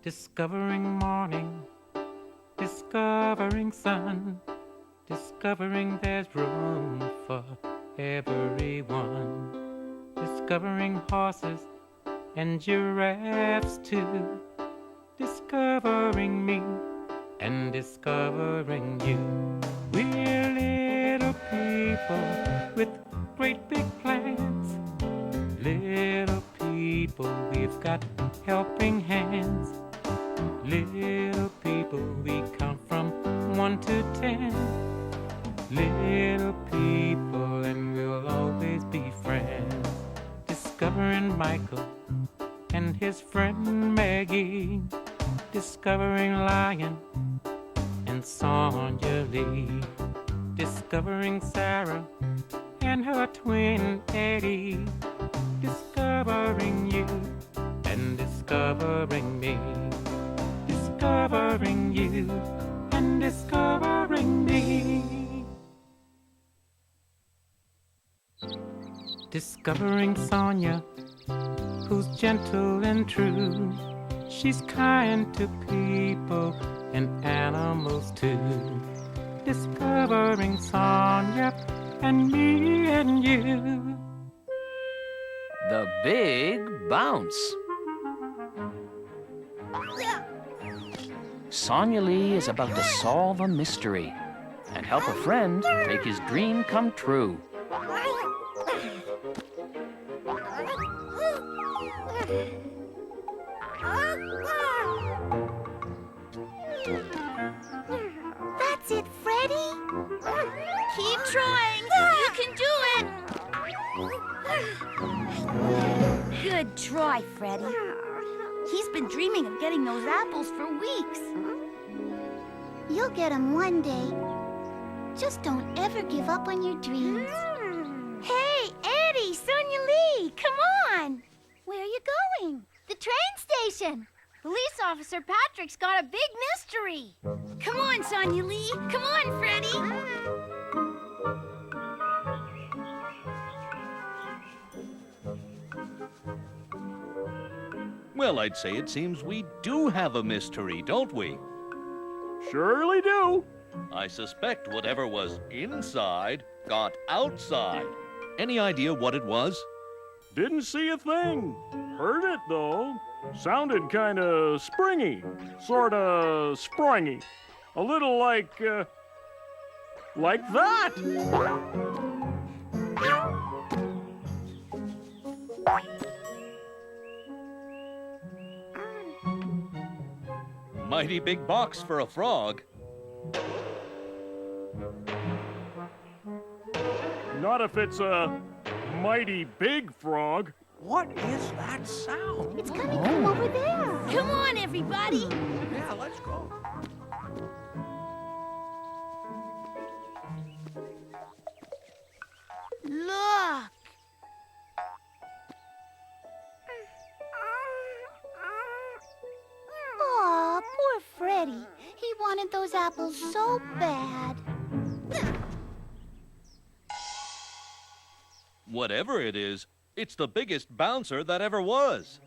Discovering morning, discovering sun, discovering there's room for everyone. Discovering horses and giraffes too. Discovering me and discovering you. We're little people with great big plans. Little people, we've got helping hands. Little people, we count from 1 to 10. Little people, and we'll always be friends. Discovering Michael and his friend Maggie. Discovering Lion and Sonia Lee. Discovering Sarah and her twin Eddie. Discovering you and discovering me. Discovering you and discovering me. Discovering Sonia, who's gentle and true. She's kind to people and animals too. Discovering Sonia and me and you. The Big Bounce. Sonia Lee is about to solve a mystery and help a friend make his dream come true. That's it, Freddie. Keep trying. You can do it. Good try, Freddie. He's been dreaming of getting those apples for weeks. You'll get them one day. Just don't ever give up on your dreams. Hey, Eddie, Sonia Lee, come on. Where are you going? The train station. Police Officer Patrick's got a big mystery. Come on, Sonia Lee. Come on, Freddie. Well, I'd say it seems we do have a mystery, don't we? Surely do. I suspect whatever was inside got outside. Any idea what it was? Didn't see a thing. Heard it, though. Sounded kind of springy. Sort of springy. A little like that. Mighty big box for a frog. Not if it's a mighty big frog. What is that sound? It's coming from over there. Come on, everybody. Yeah, let's go. Look. Aw, poor Freddie. He wanted those apples so bad. Whatever it is, it's the biggest bouncer that ever was.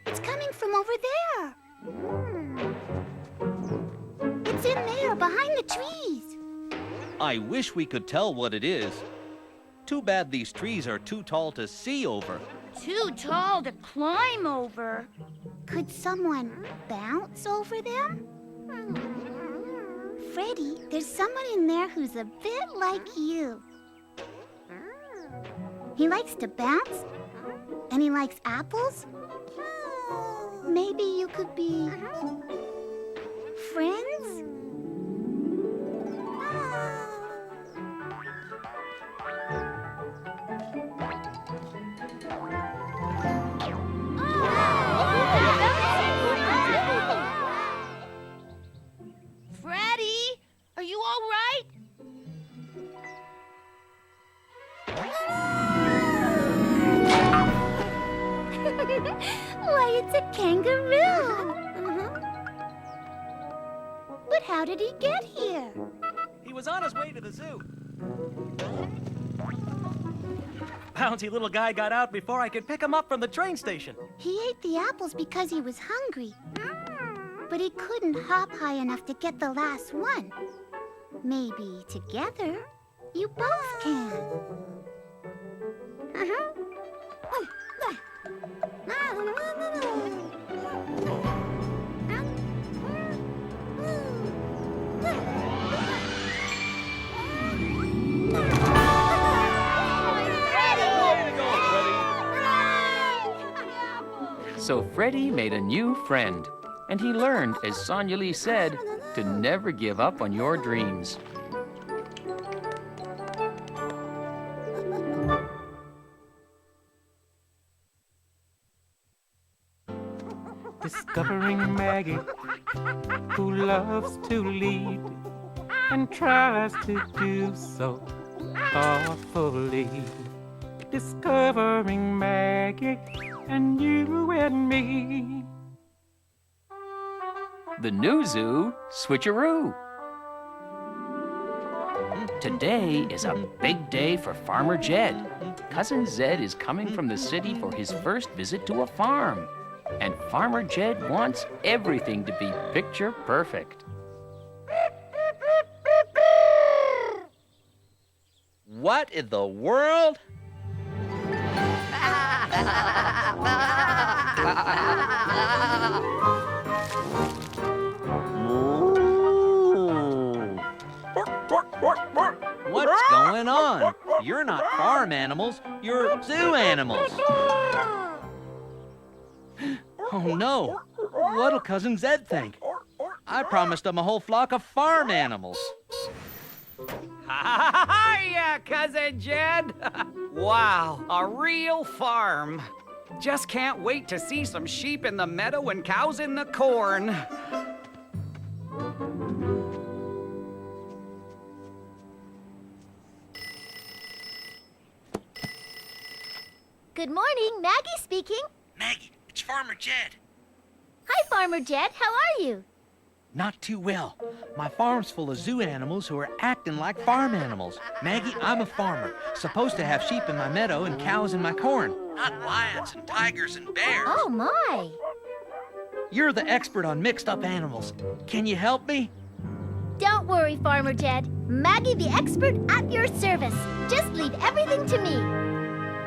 It's coming from over there. It's in there, behind the trees. I wish we could tell what it is. Too bad these trees are too tall to see over. Too tall to climb over. Could someone bounce over them? Freddie, there's someone in there who's a bit like you. He likes to bounce, and he likes apples. Maybe you could be friends? Freddie, are you all right? Why, it's a kangaroo. But how did he get here? He was on his way to the zoo. bouncy little guy got out before I could pick him up from the train station. He ate the apples because he was hungry. But he couldn't hop high enough to get the last one. Maybe together, you both can. So Freddie made a new friend, and he learned, as Sonia Lee said, to never give up on your dreams. Discovering Maggie, who loves to lead and tries to do so thoughtfully. Discovering Maggie and you and me. The new Zoo Switcheroo. Today is a big day for Farmer Jed. Cousin Zed is coming from the city for his first visit to a farm. And Farmer Jed wants everything to be picture perfect. What in the world? What's going on? You're not farm animals, you're zoo animals. Oh no, what'll Cousin Zed think? I promised him a whole flock of farm animals. Hiya, Cousin Jed! Wow, a real farm. Just can't wait to see some sheep in the meadow and cows in the corn. Good morning, Maggie speaking. Maggie, it's Farmer Jed. Hi, Farmer Jed. How are you? Not too well. My farm's full of zoo animals who are acting like farm animals. Maggie, I'm a farmer, supposed to have sheep in my meadow and cows in my corn. Not lions and tigers and bears. Oh, my. You're the expert on mixed-up animals. Can you help me? Don't worry, Farmer Jed. Maggie the expert at your service. Just leave everything to me.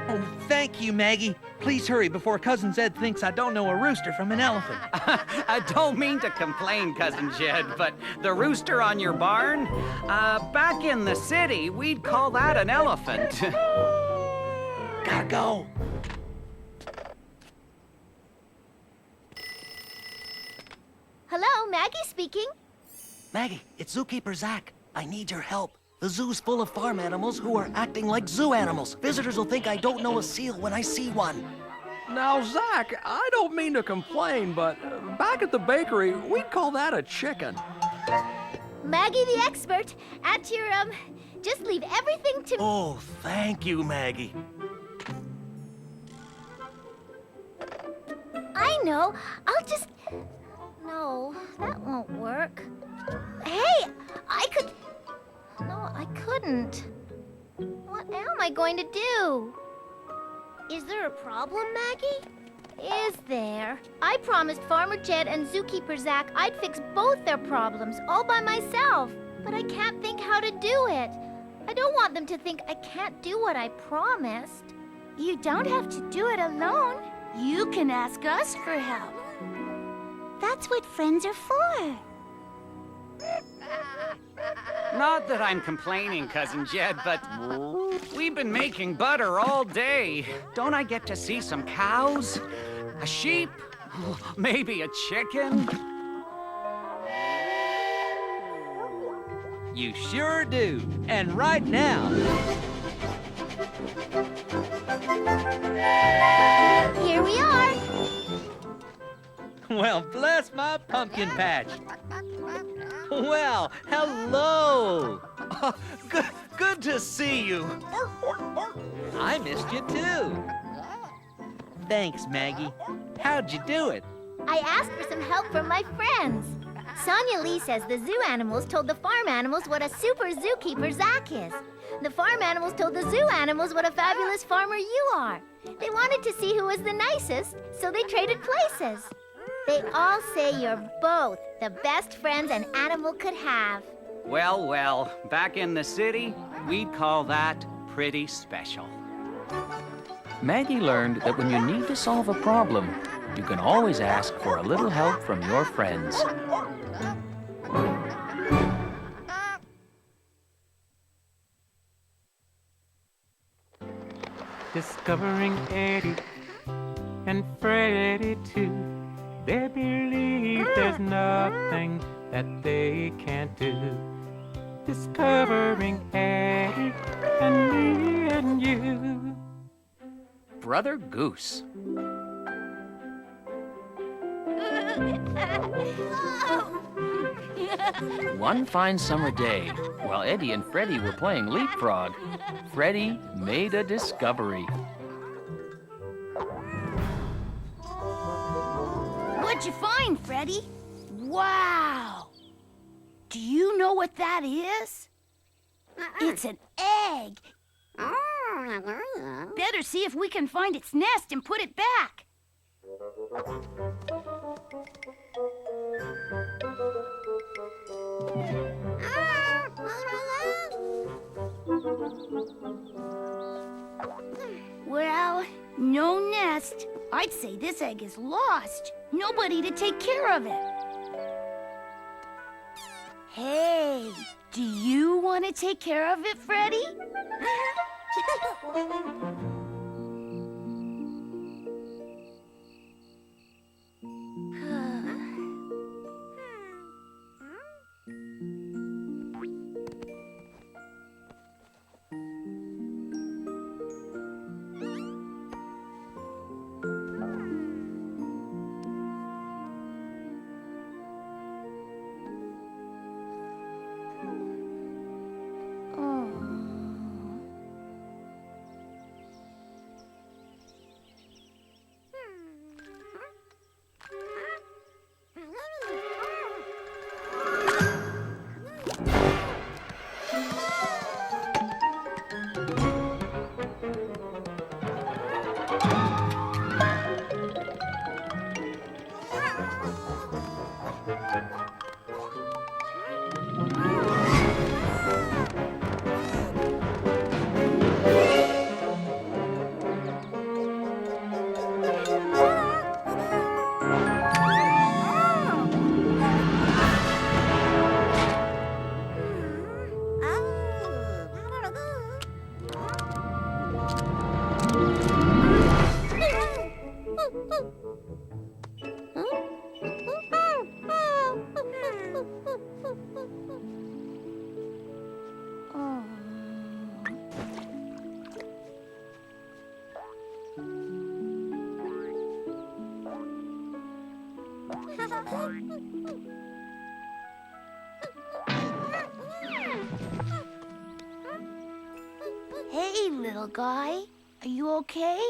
Oh, thank you, Maggie. Please hurry before Cousin Zed thinks I don't know a rooster from an elephant. I don't mean to complain, Cousin Jed, but the rooster on your barn? Back in the city, we'd call that an elephant. Gotta go. Hello, Maggie speaking. Maggie, it's Zookeeper Zach. I need your help. The zoo's full of farm animals who are acting like zoo animals. Visitors will think I don't know a seal when I see one. Now, Zach, I don't mean to complain, but back at the bakery, we'd call that a chicken. Maggie the expert at your, just leave everything to me. Oh, thank you, Maggie. I know. I'll just... No, that won't work. Hey, I could... No, I couldn't. What am I going to do? Is there a problem, Maggie? Is there? I promised Farmer Jed and Zookeeper Zach I'd fix both their problems all by myself. But I can't think how to do it. I don't want them to think I can't do what I promised. You don't have to do it alone. You can ask us for help. That's what friends are for. Not that I'm complaining, Cousin Jed, but we've been making butter all day. Don't I get to see some cows? A sheep? Maybe a chicken? You sure do. And right now. Here we are. Well, bless my pumpkin patch. Well, hello. Good to see you. I missed you too. Thanks, Maggie. How'd you do it? I asked for some help from my friends. Sonia Lee says the zoo animals told the farm animals what a super zookeeper Zach is. The farm animals told the zoo animals what a fabulous farmer you are. They wanted to see who was the nicest, so they traded places. They all say you're both the best friends an animal could have. Well, well, back in the city, we'd call that pretty special. Maggie learned that when you need to solve a problem, you can always ask for a little help from your friends. Discovering Eddie and Freddie too. They believe there's nothing that they can't do. Discovering Eddie and me and you. Brother Goose. One fine summer day, while Eddie and Freddie were playing leapfrog, Freddie made a discovery. What'd you find, Freddie? Wow! Do you know what that is? It's an egg. Better see if we can find its nest and put it back. Well, no nest. I'd say this egg is lost. Nobody to take care of it. Hey, do you want to take care of it, Freddie? Hey, little guy. Are you okay?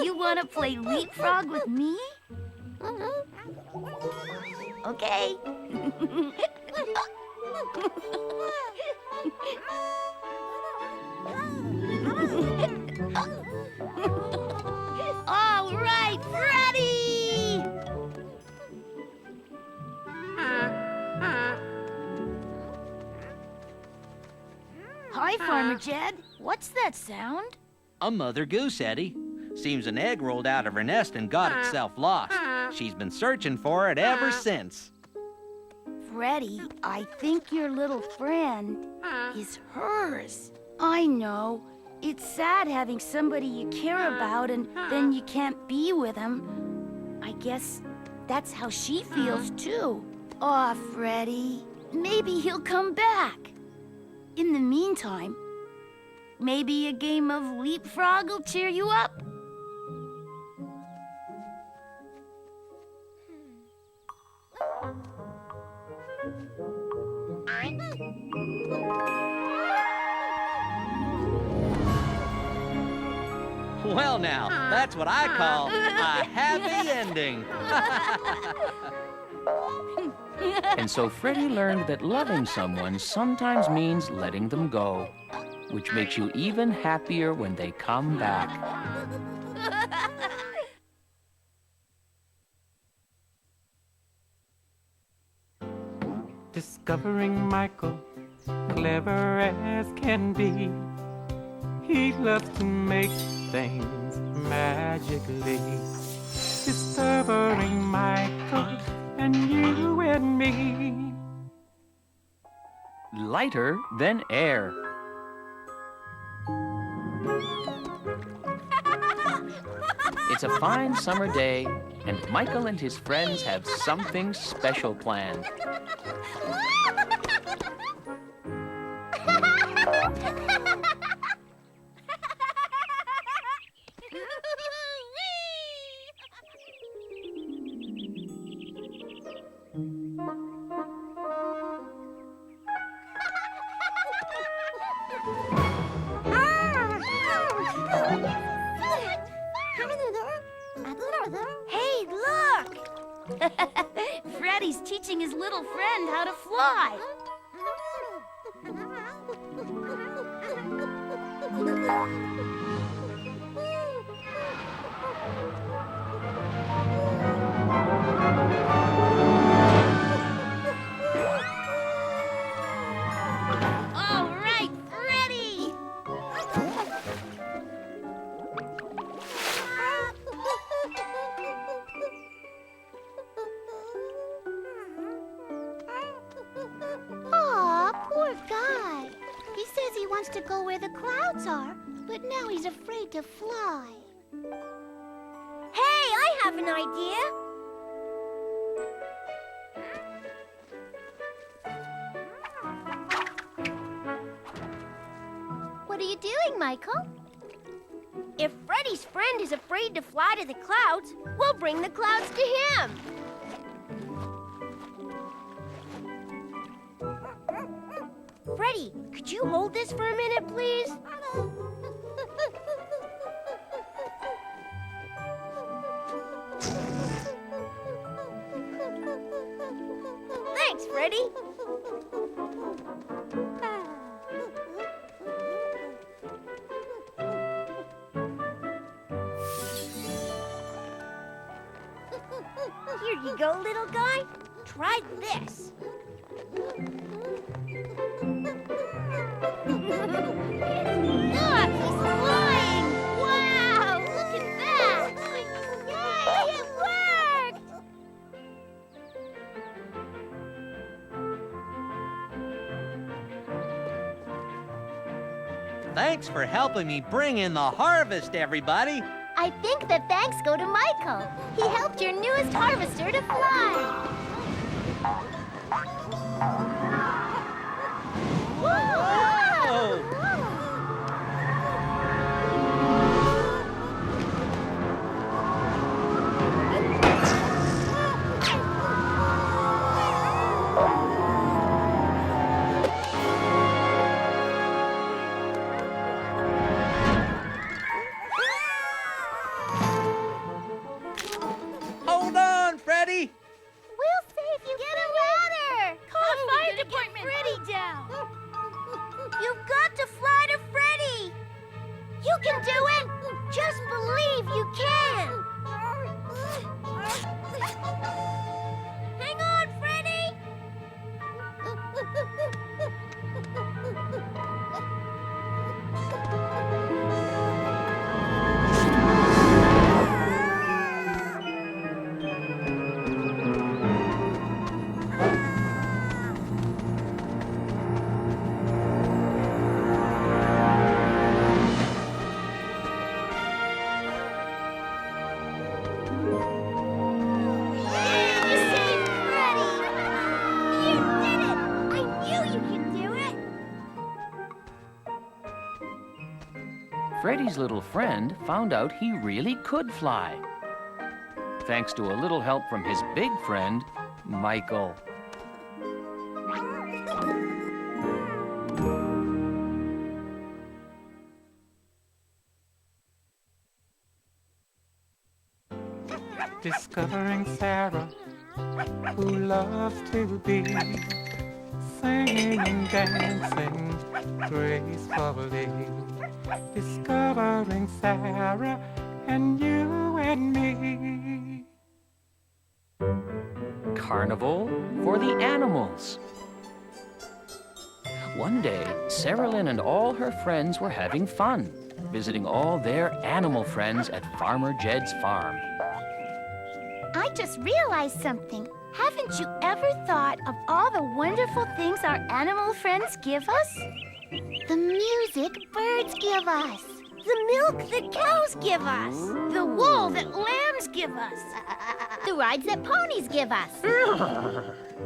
You want to play leapfrog with me? Okay. All right, Freddie! Hi, Farmer Jed. What's that sound? A mother goose, Eddie. Seems an egg rolled out of her nest and got itself lost. She's been searching for it ever since. Freddie, I think your little friend is hers. I know. It's sad having somebody you care about and then you can't be with them. I guess that's how she feels too. Aw, Freddie. Maybe he'll come back. In the meantime, maybe a game of leapfrog will cheer you up. Well now, that's what I call a happy ending. And so Freddie learned that loving someone sometimes means letting them go, which makes you even happier when they come back. Discovering Michael, clever as can be. He loves to make things magically. Discovering Michael and you and me. Lighter than air. It's a fine summer day, and Michael and his friends have something special planned. Hey, look! Freddy's teaching his little friend how to fly. All right, Freddy! Aw, poor guy. He says he wants to go where the clouds are, but now he's afraid to fly. Hey, I have an idea. What are you doing, Michael? If Freddy's friend is afraid to fly to the clouds, we'll bring the clouds to him. Freddy, could you hold this for a minute, please? Thanks, Freddy. Here you go, little guy. Try this. Look, he's flying! Wow, look at that! Yay, it worked! Thanks for helping me bring in the harvest, everybody. I think the thanks go to Michael. He helped your newest harvester to fly. Whoa! Hold on, Freddy! We'll save you. Get a ladder. Call the fire department. Freddy down. You've got to fly to Freddy. You can do it. Just believe you can. Hang on, Freddy. You saved Freddy. You did it. I knew you could do it. Freddie's little friend found out he really could fly, thanks to a little help from his big friend, Michael. Discovering Sarah, who loves to be singing and dancing gracefully, discovering Sarah and you and me. Carnival for the animals. One day, Sarah Lynn and all her friends were having fun, visiting all their animal friends at Farmer Jed's farm. I just realized something. Haven't you ever thought of all the wonderful things our animal friends give us? The music birds give us. The milk that cows give us. The wool that lambs give us. The rides that ponies give us.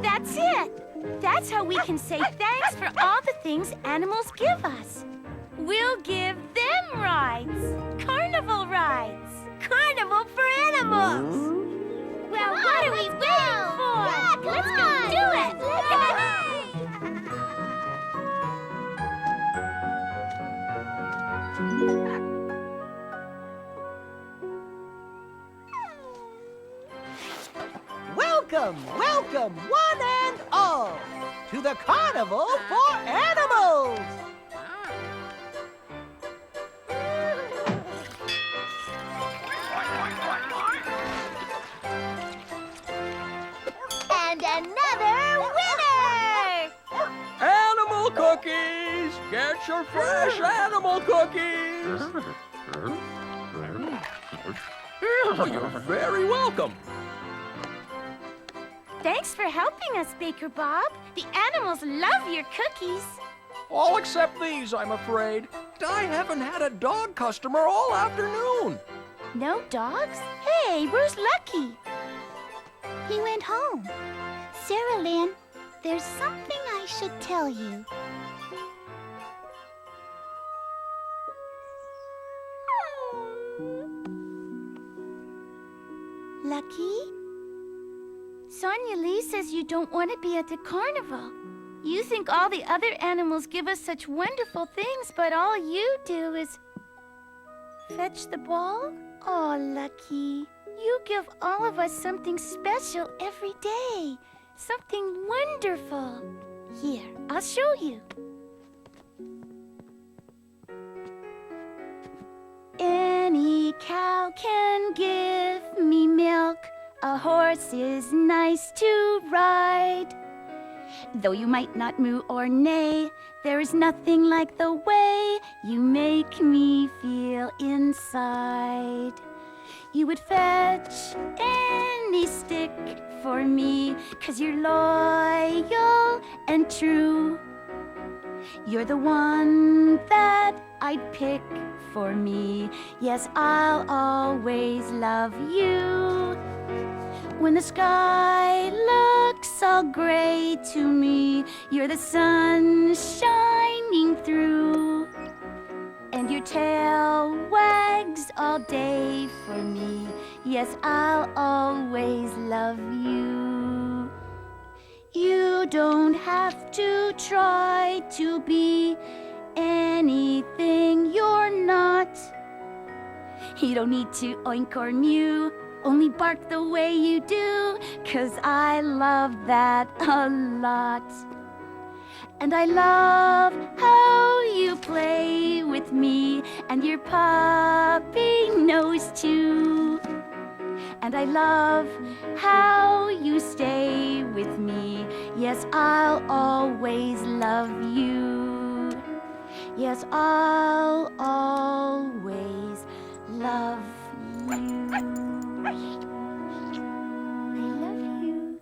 That's it. That's how we can say thanks for all the things animals give us. We'll give them rides. Carnival rides. Carnival for animals. Well, what are we waiting for? Yeah, let's go do it. Welcome, welcome, one and all, to the Carnival for Animals! And another winner! Animal cookies! Get your fresh animal cookies! You're very welcome. Thanks for helping us, Baker Bob. The animals love your cookies. All except these, I'm afraid. I haven't had a dog customer all afternoon. No dogs? Hey, where's Lucky? He went home. Sarah Lynn, there's something I should tell you. Lucky? Sonia Lee says you don't want to be at the carnival. You think all the other animals give us such wonderful things, but all you do is fetch the ball? Oh, Lucky, you give all of us something special every day. Something wonderful. Here, I'll show you. Any cow can give me milk. A horse is nice to ride. Though you might not moo or neigh, there is nothing like the way you make me feel inside. You would fetch any stick for me, 'cause you're loyal and true. You're the one that I'd pick for me. Yes, I'll always love you. When the sky looks all gray to me, you're the sun shining through. And your tail wags all day for me. Yes, I'll always love you. You don't have to try to be anything you're not. You don't need to oink or mew. Only bark the way you do, 'cause I love that a lot. And I love how you play with me, and your puppy knows too. And I love how you stay with me. Yes, I'll always love you. Yes, I'll always love you. I love you.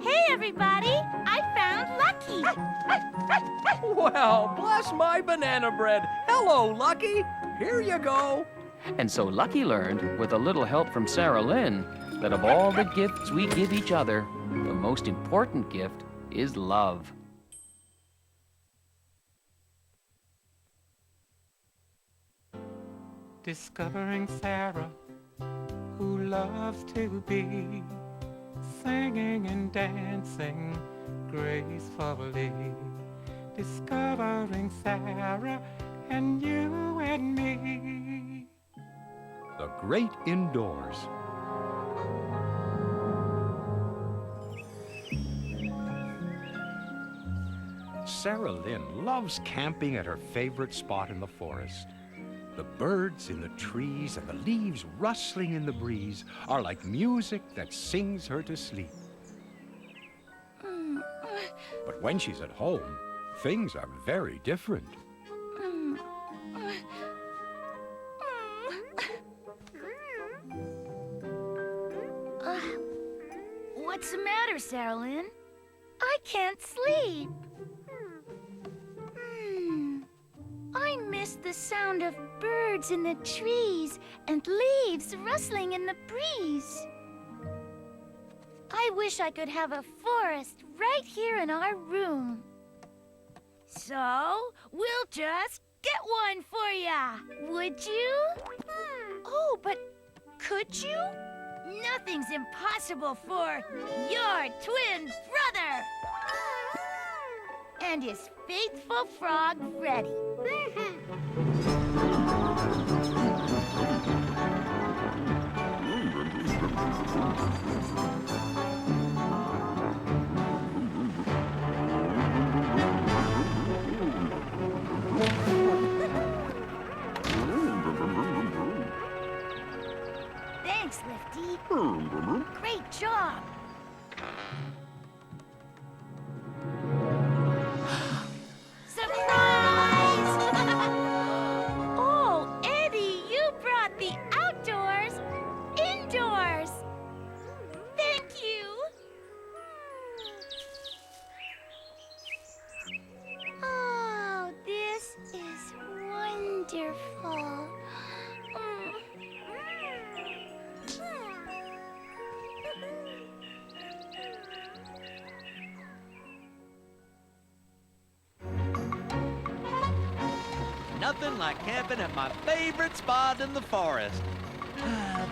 Hey, everybody! I found Lucky! Well, bless my banana bread. Hello, Lucky. Here you go. And so Lucky learned, with a little help from Sarah Lynn, that of all the gifts we give each other, the most important gift is love. Discovering Sarah, who loves to be singing and dancing gracefully. Discovering Sarah and you and me. The Great Indoors. Sarah Lynn loves camping at her favorite spot in the forest. The birds in the trees and the leaves rustling in the breeze are like music that sings her to sleep. But when she's at home, things are very different. What's the matter, Sarah Lynn? I can't sleep. I miss the sound of birds in the trees and leaves rustling in the breeze. I wish I could have a forest right here in our room. So, we'll just get one for ya, would you? Oh, but could you? Nothing's impossible for your twin brother and his faithful frog, Freddy. Thanks, Lifty. Great job. Surprise! Oh, Eddie, you brought the outdoors indoors. Thank you. Oh, this is wonderful. Nothing like camping at my favorite spot in the forest.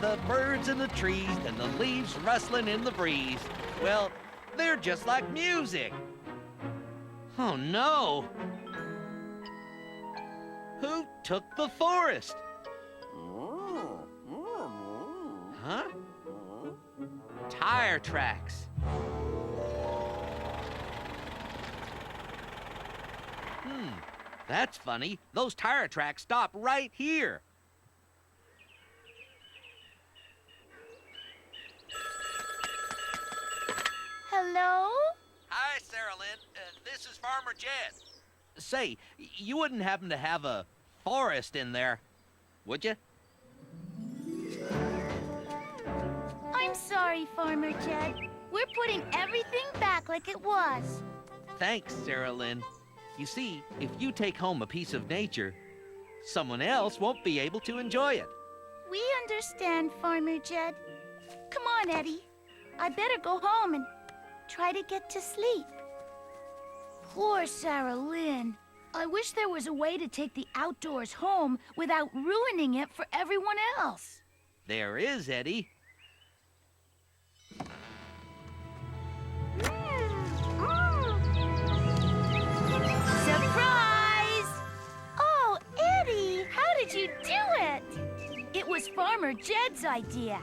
The birds in the trees and the leaves rustling in the breeze. Well, they're just like music. Oh no! Who took the forest? Huh? Tire tracks. That's funny. Those tire tracks stop right here. Hello? Hi, Sarah Lynn. This is Farmer Jed. Say, you wouldn't happen to have a forest in there, would you? I'm sorry, Farmer Jed. We're putting everything back like it was. Thanks, Sarah Lynn. You see, if you take home a piece of nature, someone else won't be able to enjoy it. We understand, Farmer Jed. Come on, Eddie. I better go home and try to get to sleep. Poor Sarah Lynn. I wish there was a way to take the outdoors home without ruining it for everyone else. There is, Eddie. Surprise! Oh, Eddie, how did you do it? It was Farmer Jed's idea.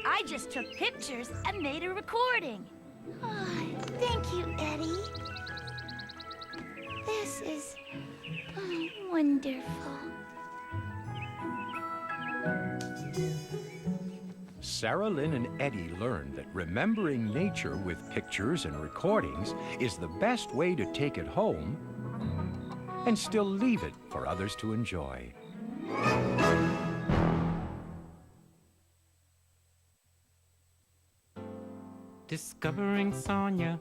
I just took pictures and made a recording. Oh, thank you, Eddie. This is wonderful. Sarah Lynn and Eddie learned that remembering nature with pictures and recordings is the best way to take it home and still leave it for others to enjoy. Discovering Sonia,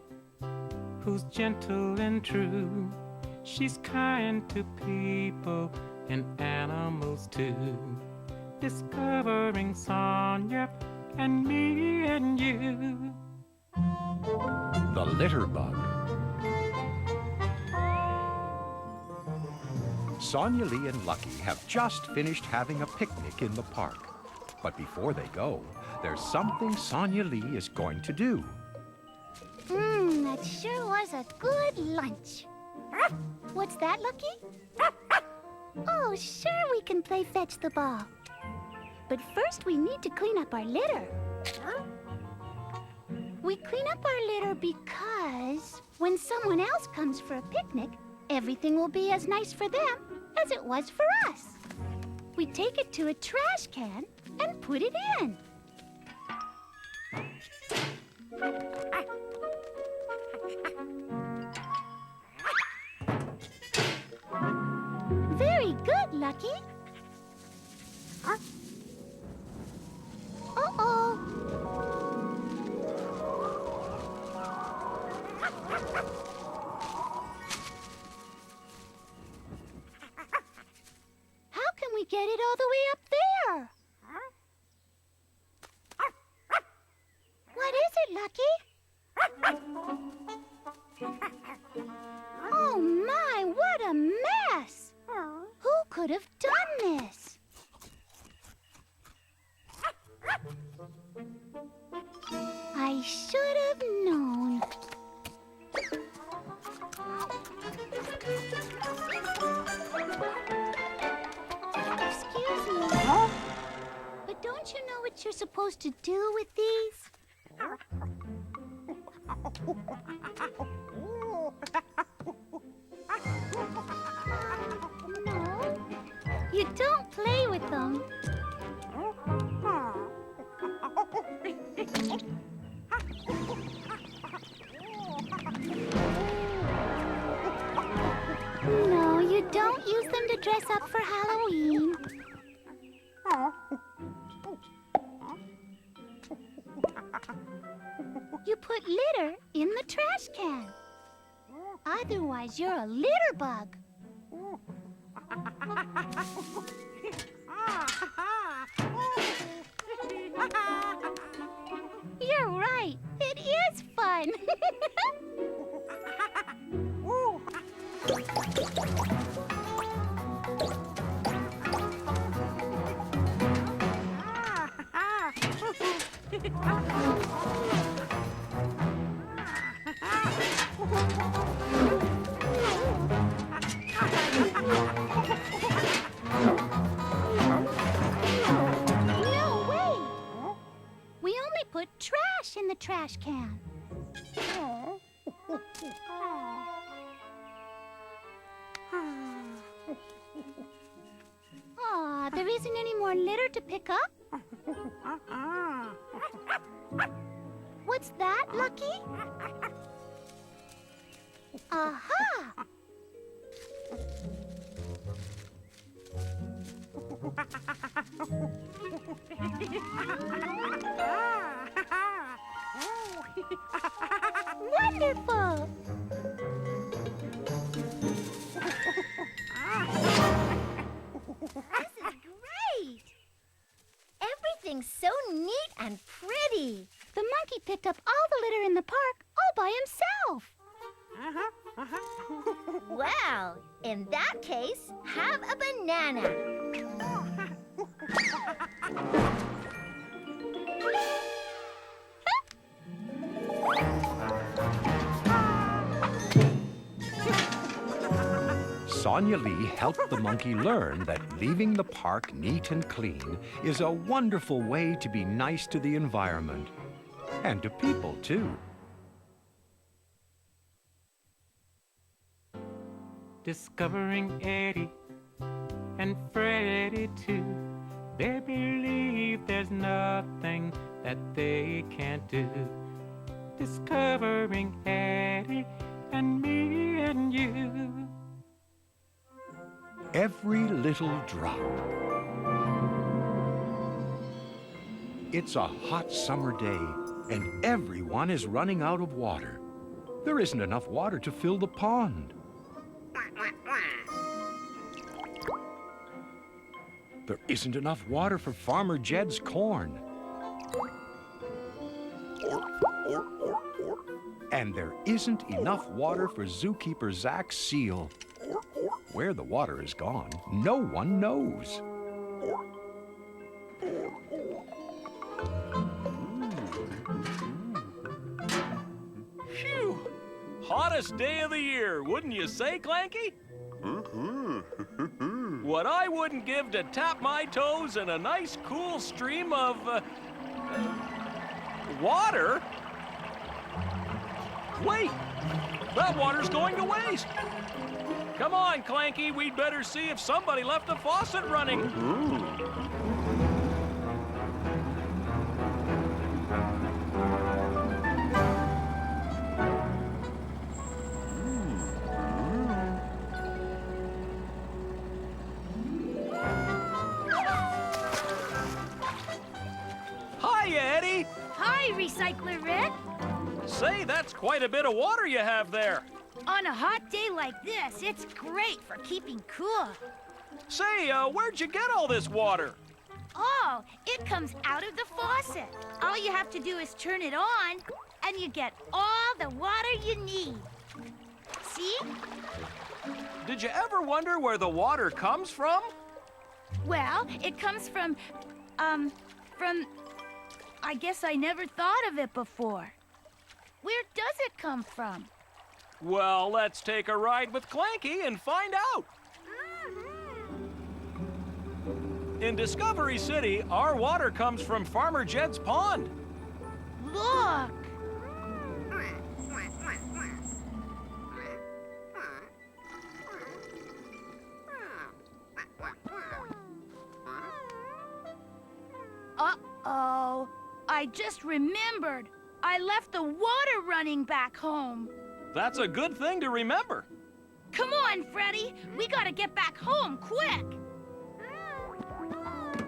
who's gentle and true. She's kind to people and animals too. Discovering Sonia and me and you. The Litter Bug. Sonia Lee and Lucky have just finished having a picnic in the park. But before they go, there's something Sonia Lee is going to do. That sure was a good lunch. What's that, Lucky? Oh, sure we can play fetch the ball. But first we need to clean up our litter. We clean up our litter because when someone else comes for a picnic, everything will be as nice for them as it was for us. We take it to a trash can and put it in. Very good, Lucky. Uh-oh. How can we get it all the way up there? What is it, Lucky? Oh my, what a mess! Who could have done this? I should have known. Excuse me. But don't you know what you're supposed to do with these? No, you don't play with them. No, you don't use them to dress up for Halloween. You put litter in the trash can. Otherwise, you're a litter bug. You're right. It is fun. No way! We only put trash in the trash can. Aw, there isn't any more litter to pick up? What's that, Lucky? Aha! Wonderful! This is great! Everything's so neat and pretty. The monkey picked up all the litter in the park all by himself. Well, in that case, have a banana. Sonia Lee helped the monkey learn that leaving the park neat and clean is a wonderful way to be nice to the environment. And to people, too. Discovering Eddie and Freddie too. They believe there's nothing that they can't do. Discovering Eddie and me and you. Every little drop. It's a hot summer day, and everyone is running out of water. There isn't enough water to fill the pond. There isn't enough water for Farmer Jed's corn. And there isn't enough water for Zookeeper Zach's seal. Where the water is gone, no one knows. Phew! Hottest day of the year, wouldn't you say, Clanky? What I wouldn't give to tap my toes in a nice cool stream of water. Wait! That water's going to waste! Come on, Clanky, we'd better see if somebody left the faucet running. Hiya, Eddie! Hi, Recycler Rick. Say, that's quite a bit of water you have there. On a hot day like this, it's great for keeping cool. Say, where'd you get all this water? Oh, it comes out of the faucet. All you have to do is turn it on, and you get all the water you need. See? Did you ever wonder where the water comes from? Well, it comes from, I guess I never thought of it before. Where does it come from? Well, let's take a ride with Clanky and find out. In Discovery City, our water comes from Farmer Jed's pond. Look! Uh-oh. I just remembered. I left the water running back home. That's a good thing to remember. Come on, Freddy. We gotta get back home quick.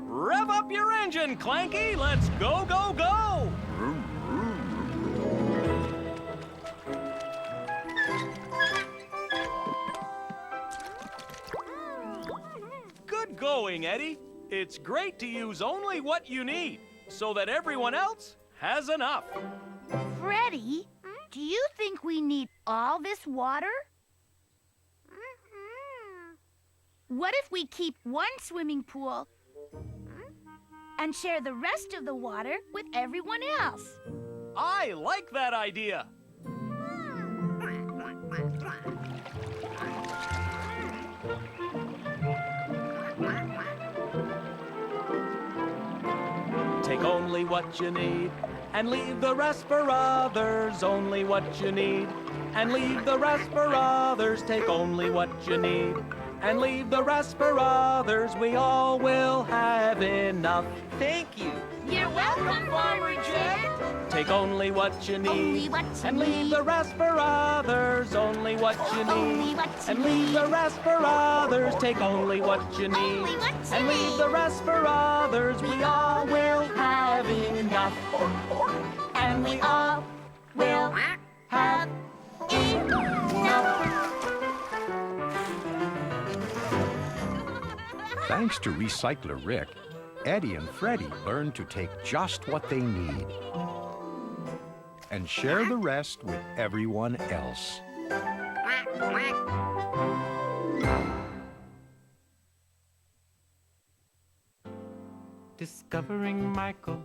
Rev up your engine, Clanky. Let's go, go, go! Good going, Eddie. It's great to use only what you need, so that everyone else has enough. Freddy, do you think we need all this water? What if we keep one swimming pool and share the rest of the water with everyone else? I like that idea. Take only what you need and leave the rest for others. Only what you need and leave the rest for others. Take only what you need and leave the rest for others. We all will have enough. Thank you. You're welcome, Farmer Jed. Take only what you need Only what you and leave need. the rest for others. Only what you Only need what you and leave the need. rest for others. Take only what you need Only what you and leave the need. rest for others. We all will have enough. And we all will have enough. Thanks to Recycler Rick, Eddie and Freddie learned to take just what they need and share the rest with everyone else. Discovering Michael,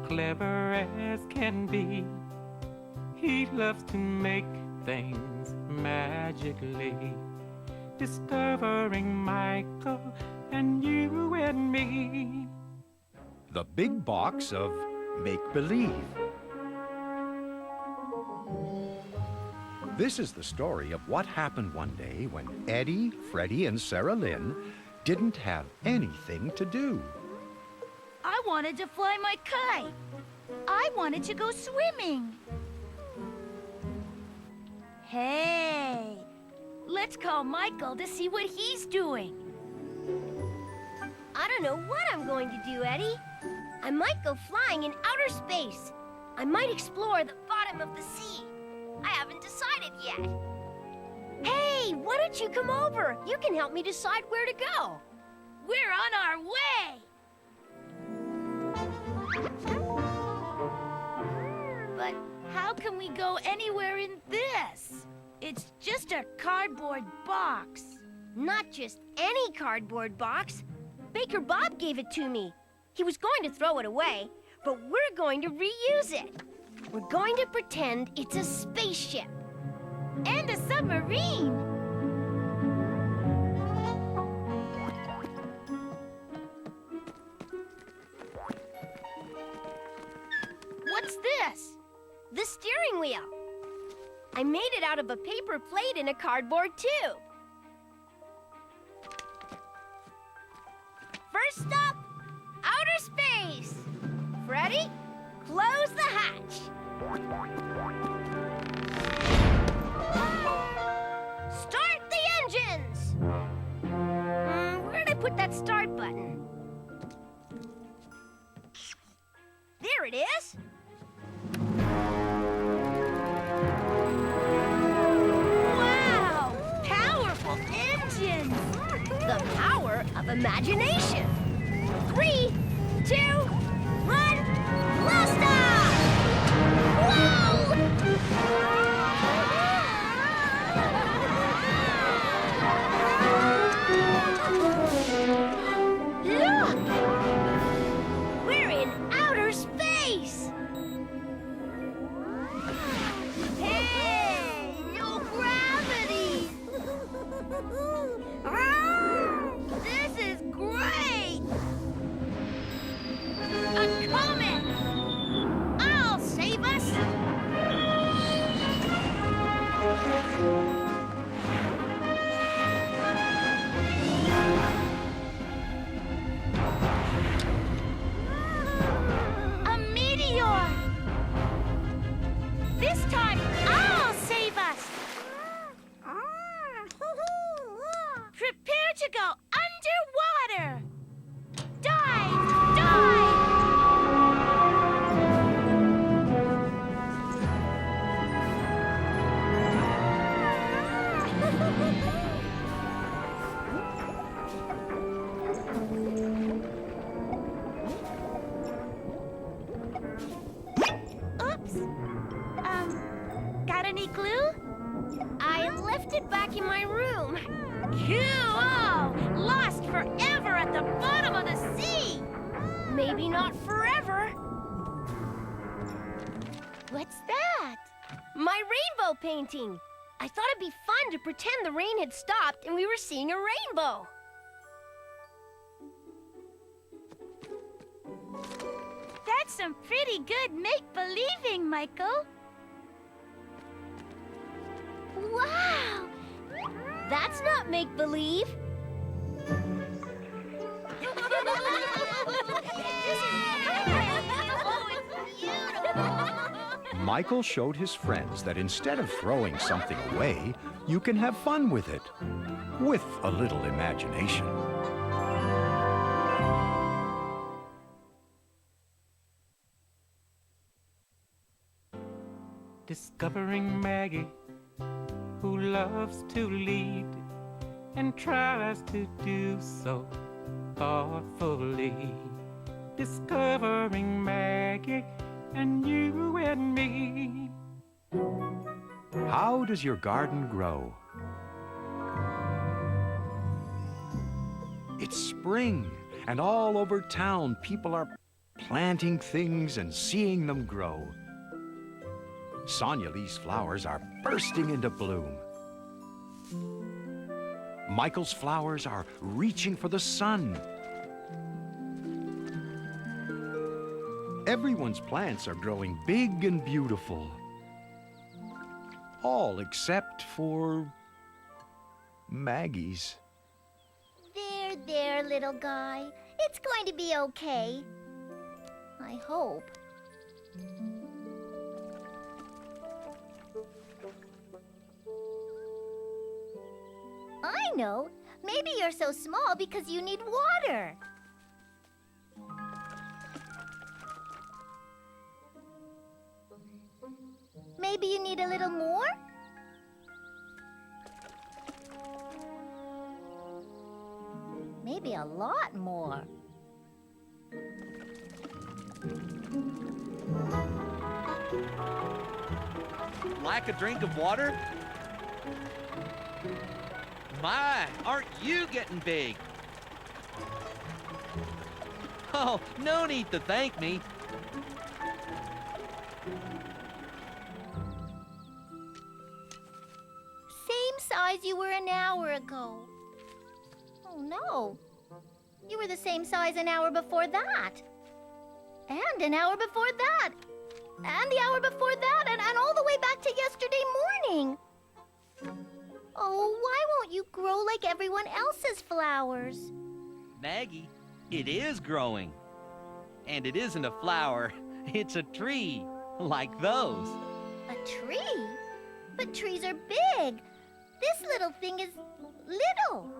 clever as can be. He loves to make things magically. Discovering Michael and you and me. The Big Box of Make-Believe. This is the story of what happened one day when Eddie, Freddie, and Sarah Lynn didn't have anything to do. I wanted to fly my kite. I wanted to go swimming. Hey, let's call Michael to see what he's doing. I don't know what I'm going to do, Eddie. I might go flying in outer space. I might explore the bottom of the sea. I haven't decided yet. Hey, why don't you come over? You can help me decide where to go. We're on our way. But how can we go anywhere in this? It's just a cardboard box. Not just any cardboard box. Baker Bob gave it to me. He was going to throw it away, but we're going to reuse it. We're going to pretend it's a spaceship. And a submarine. What's this? The steering wheel. I made it out of a paper plate in a cardboard tube. First stop, outer space. Freddy, close the hatch. Start the engines. Where did I put that start button? There it is. Wow! Powerful engines! The power of imagination. 3, 2, 1, blast off! Look! We're in outer space! Hey! No gravity! This is great! A comet! I'll save us! A meteor! This time, I'll save us! Prepare to go underwater! Dive! Dive! Oops. Got any glue? I left it back in my room. Cool! Lost forever at the bottom of the sea! Maybe not forever. What's that? My rainbow painting. I thought it'd be fun to pretend the rain had stopped and we were seeing a rainbow. That's some pretty good make-believing, Michael. Wow! That's not make-believe. Michael showed his friends that instead of throwing something away, you can have fun with it, with a little imagination. Discovering Maggie, who loves to lead and tries to do so thoughtfully. Discovering Maggie and you and me. How does your garden grow? It's spring, and all over town people are planting things and seeing them grow. Sonia Lee's flowers are bursting into bloom. Michael's flowers are reaching for the sun. Everyone's plants are growing big and beautiful. All except for Maggie's. There, little guy. It's going to be okay. I hope. I know. Maybe you're so small because you need water. Maybe you need a little more? Maybe a lot more. Like a drink of water? My, aren't you getting big? Oh, no need to thank me. Same size you were an hour ago. Oh, no. You were the same size an hour before that. And an hour before that. And the hour before that. And all the way back to yesterday morning. everyone else's flowers. Maggie, it is growing. And it isn't a flower, it's a tree, like those. A tree? But trees are big. This little thing is little.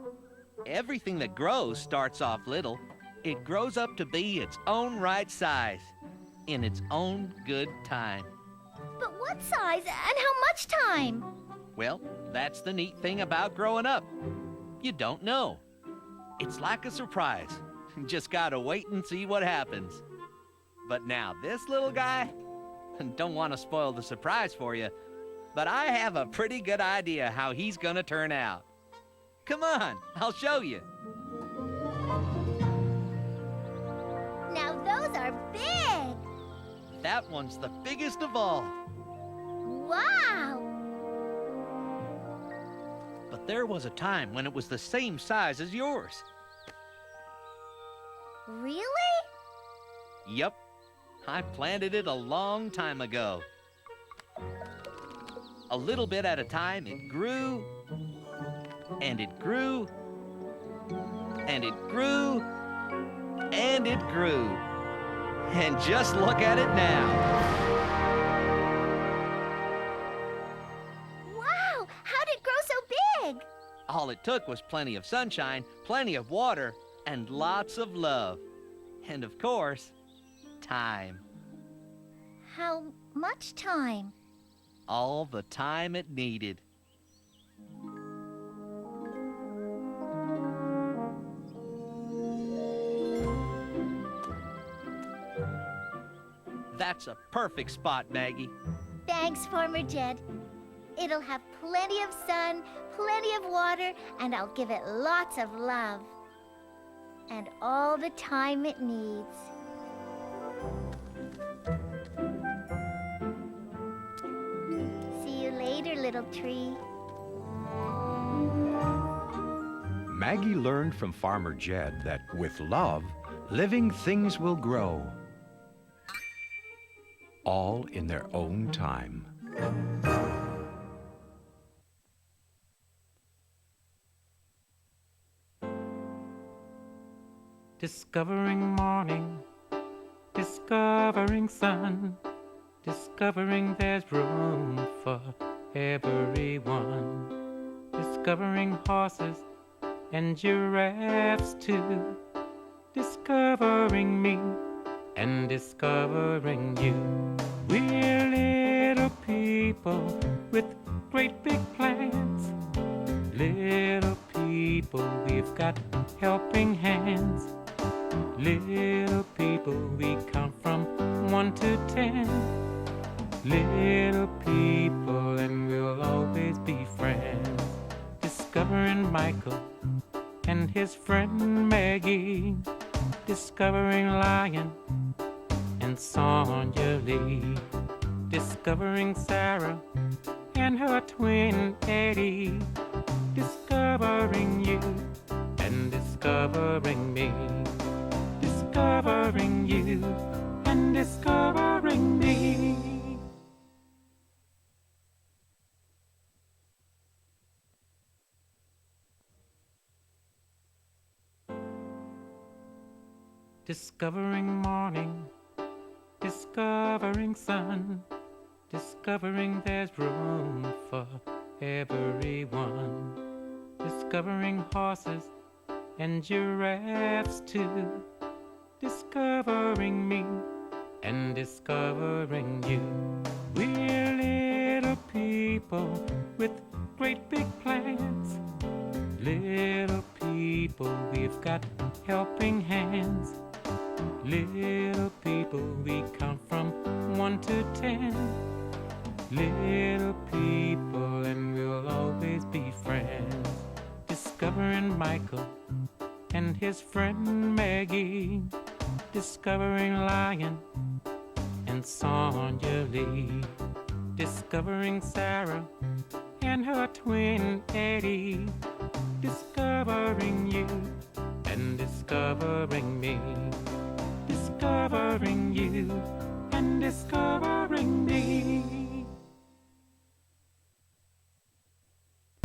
Everything that grows starts off little. It grows up to be its own right size, in its own good time. But what size and how much time? Well, that's the neat thing about growing up. You don't know. It's like a surprise. Just gotta wait and see what happens. But now this little guy, don't want to spoil the surprise for you, but I have a pretty good idea how he's gonna turn out. Come on, I'll show you. Now those are big. That one's the biggest of all. Wow! But there was a time when it was the same size as yours. Really? Yep, I planted it a long time ago. A little bit at a time, it grew, and it grew, and it grew, and it grew. And just look at it now. Wow! How did it grow so big? All it took was plenty of sunshine, plenty of water, and lots of love. And of course, time. How much time? All the time it needed. That's a perfect spot, Maggie. Thanks, Farmer Jed. It'll have plenty of sun, plenty of water, and I'll give it lots of love. And all the time it needs. See you later, little tree. Maggie learned from Farmer Jed that with love, living things will grow. All in their own time. Discovering morning, discovering sun, discovering there's room for everyone. Discovering horses and giraffes too. Discovering me and discovering you. We're little people with great big plans. Little people, we've got helping hands. Little people, we count from 1 to 10. Little people, and we'll always be friends. Discovering Michael and his friend Maggie. Discovering Lion and Sonia Lee. Discovering Sarah and her twin Eddie. Discovering you and discovering me. Discovering you and discovering me. Discovering morning, discovering sun, discovering there's room for everyone. Discovering horses and giraffes too. Discovering me and discovering you. We're little people with great big plans. Little people, we've got helping hands. Little people, we count from 1 to 10. Little people, and we'll always be friends. Discovering Michael and his friend Maggie. Discovering Lion and Sonia Lee. Discovering Sarah and her twin Eddie. Discovering you and discovering me. Discovering you and discovering me.